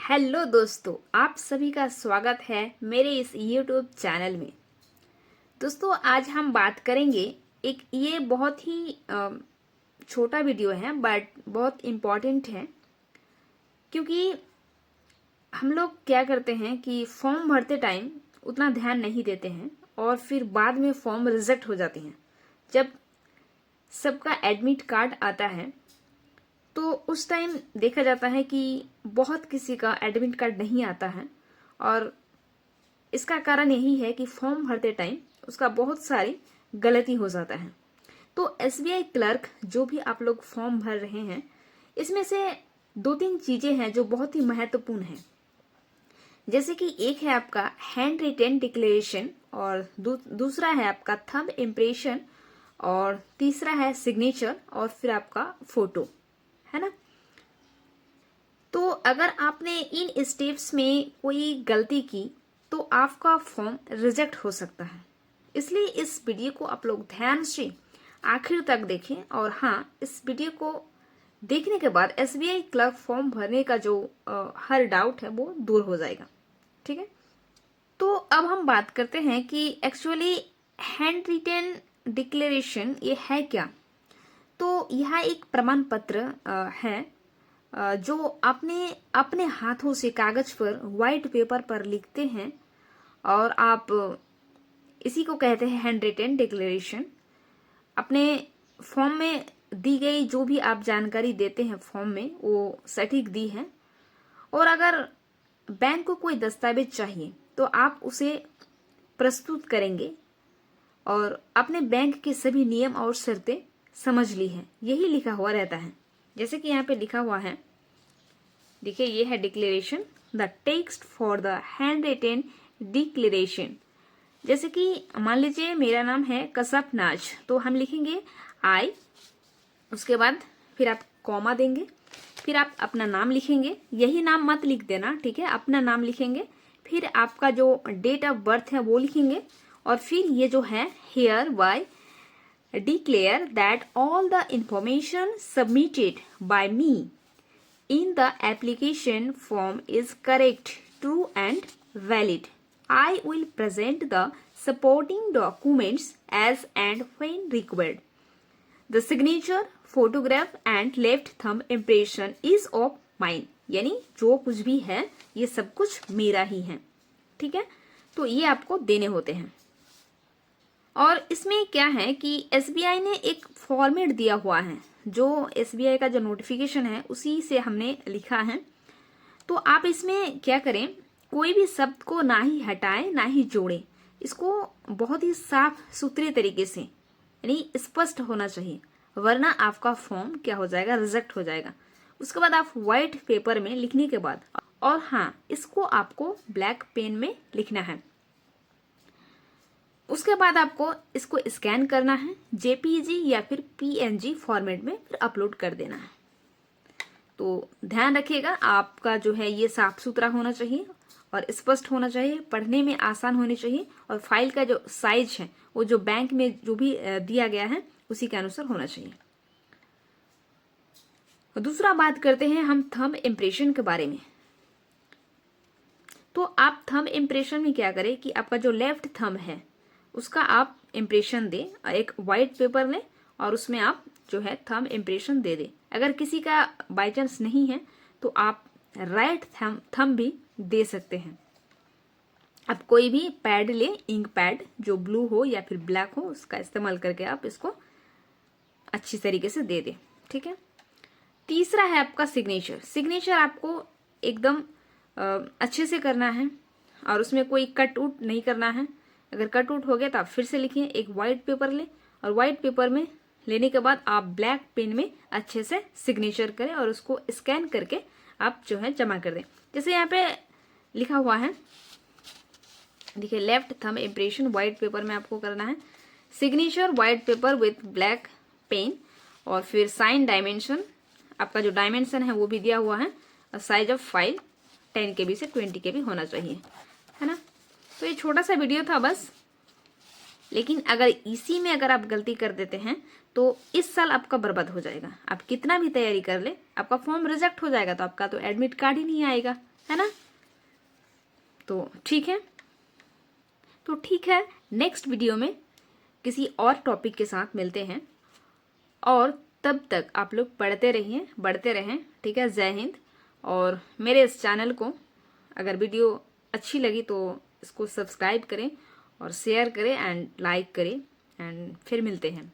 Hello दोस्तों, आप सभी का स्वागत है मेरे इस YouTube चैनल में। दोस्तों, आज हम बात करेंगे ये बहुत ही छोटा वीडियो है बट बहुत इम्पॉर्टेंट है। क्योंकि हम लोग क्या करते हैं कि फॉर्म भरते टाइम उतना ध्यान नहीं देते हैं और फिर बाद में फॉर्म रिजेक्ट हो जाते हैं। जब सबका एडमिट कार्ड आता है तो उस टाइम देखा जाता है कि बहुत किसी का एडमिट कार्ड नहीं आता है और इसका कारण यही है कि फॉर्म भरते टाइम उसका बहुत सारी गलती हो जाता है। तो एसबीआई क्लर्क जो भी आप लोग फॉर्म भर रहे हैं, इसमें से दो तीन चीजें हैं जो बहुत ही महत्वपूर्ण है। जैसे कि एक है आपका हैंड रिटेन डिक्लेरेशन और दूसरा है आपका थंब इम्प्रेशन और तीसरा है सिग्नेचर और फिर आपका फोटो, है ना। तो अगर आपने इन स्टेप्स में कोई गलती की तो आपका फॉर्म रिजेक्ट हो सकता है। इसलिए इस वीडियो को आप लोग ध्यान से आखिर तक देखें और हाँ, इस वीडियो को देखने के बाद एसबीआई क्लर्क फॉर्म भरने का जो हर डाउट है वो दूर हो जाएगा। ठीक है, तो अब हम बात करते हैं कि एक्चुअली हैंड रिटेन डिक्लेरेशन ये है क्या। तो यह एक प्रमाण पत्र है जो आपने अपने हाथों से कागज पर व्हाइट पेपर पर लिखते हैं और आप इसी को कहते हैं हैंड रिटेन डिक्लेरेशन। अपने फॉर्म में दी गई जो भी आप जानकारी देते हैं फॉर्म में वो सटीक दी है। और अगर बैंक को कोई दस्तावेज चाहिए तो आप उसे प्रस्तुत करेंगे और अपने बैंक के सभी नियम और शर्तें समझ ली है, यही लिखा हुआ रहता है। जैसे कि यहाँ पे लिखा हुआ है, देखिए ये है declaration, the text for the hand retain declaration. जैसे कि मान लीजिए मेरा नाम है कसप नाज, तो हम लिखेंगे आई, उसके बाद फिर आप कॉमा देंगे, फिर आप अपना नाम लिखेंगे। यही नाम मत लिख देना, ठीक है, अपना नाम लिखेंगे। फिर आपका जो डेट ऑफ बर्थ है वो लिखेंगे और फिर ये जो है here bye declare that all the information submitted by me in the application form is correct, true and valid. I will present the supporting documents as and when required. The signature, photograph and left thumb impression is of mine. यानी जो कुछ भी है ये सब कुछ मेरा ही है। ठीक है, तो ये आपको देने होते हैं। और इसमें क्या है कि एसबीआई ने एक फॉर्मेट दिया हुआ है, जो एसबीआई का जो नोटिफिकेशन है उसी से हमने लिखा है। तो आप इसमें क्या करें, कोई भी शब्द को ना ही हटाएं ना ही जोड़ें। इसको बहुत ही साफ सुथरे तरीके से यानी स्पष्ट होना चाहिए, वरना आपका फॉर्म क्या हो जाएगा, रिजेक्ट हो जाएगा। उसके बाद आप व्हाइट पेपर में लिखने के बाद, और हाँ, इसको आपको ब्लैक पेन में लिखना है। उसके बाद आपको इसको स्कैन करना है, जेपीजी या फिर पीएनजी फॉर्मेट में फिर अपलोड कर देना है। तो ध्यान रखिएगा, आपका जो है ये साफ सुथरा होना चाहिए और स्पष्ट होना चाहिए, पढ़ने में आसान होनी चाहिए और फाइल का जो साइज है वो जो बैंक में जो भी दिया गया है उसी के अनुसार होना चाहिए। दूसरा बात करते हैं हम थंब इम्प्रेशन के बारे में। तो आप थंब इम्प्रेशन में क्या करें कि आपका जो लेफ्ट थंब है उसका आप इम्प्रेशन दें। एक व्हाइट पेपर लें और उसमें आप जो है थंब इम्प्रेशन दे दें। अगर किसी का बाय चांस नहीं है तो आप राइट थंब भी दे सकते हैं। आप कोई भी पैड ले, इंक पैड जो ब्लू हो या फिर ब्लैक हो, उसका इस्तेमाल करके आप इसको अच्छी तरीके से दे दें। ठीक है, तीसरा है आपका सिग्नेचर। सिग्नेचर आपको एकदम अच्छे से करना है और उसमें कोई कट उट नहीं करना है। अगर कट आउट हो गया तो आप फिर से लिखिए, एक व्हाइट पेपर लें और व्हाइट पेपर में लेने के बाद आप ब्लैक पेन में अच्छे से सिग्नेचर करें और उसको स्कैन करके आप जो है जमा कर दें। जैसे यहाँ पे लिखा हुआ है, देखिए left thumb impression white paper में आपको करना है, signature white paper with black pen और फिर साइन डायमेंशन, आपका जो डायमेंशन है वो भी दिया हुआ है और साइज ऑफ फाइल 10 KB से 20 KB होना चाहिए, है ना। तो ये छोटा सा वीडियो था बस, लेकिन अगर इसी में अगर आप गलती कर देते हैं तो इस साल आपका बर्बाद हो जाएगा। आप कितना भी तैयारी कर ले, आपका फॉर्म रिजेक्ट हो जाएगा तो आपका तो एडमिट कार्ड ही नहीं आएगा, है ना। तो ठीक है, नेक्स्ट वीडियो में किसी और टॉपिक के साथ मिलते हैं, और तब तक आप लोग पढ़ते रहिए, बढ़ते रहें। ठीक है, जय हिंद। और मेरे इस चैनल को अगर वीडियो अच्छी लगी तो इसको सब्सक्राइब करें और शेयर करें एंड लाइक करें, एंड फिर मिलते हैं।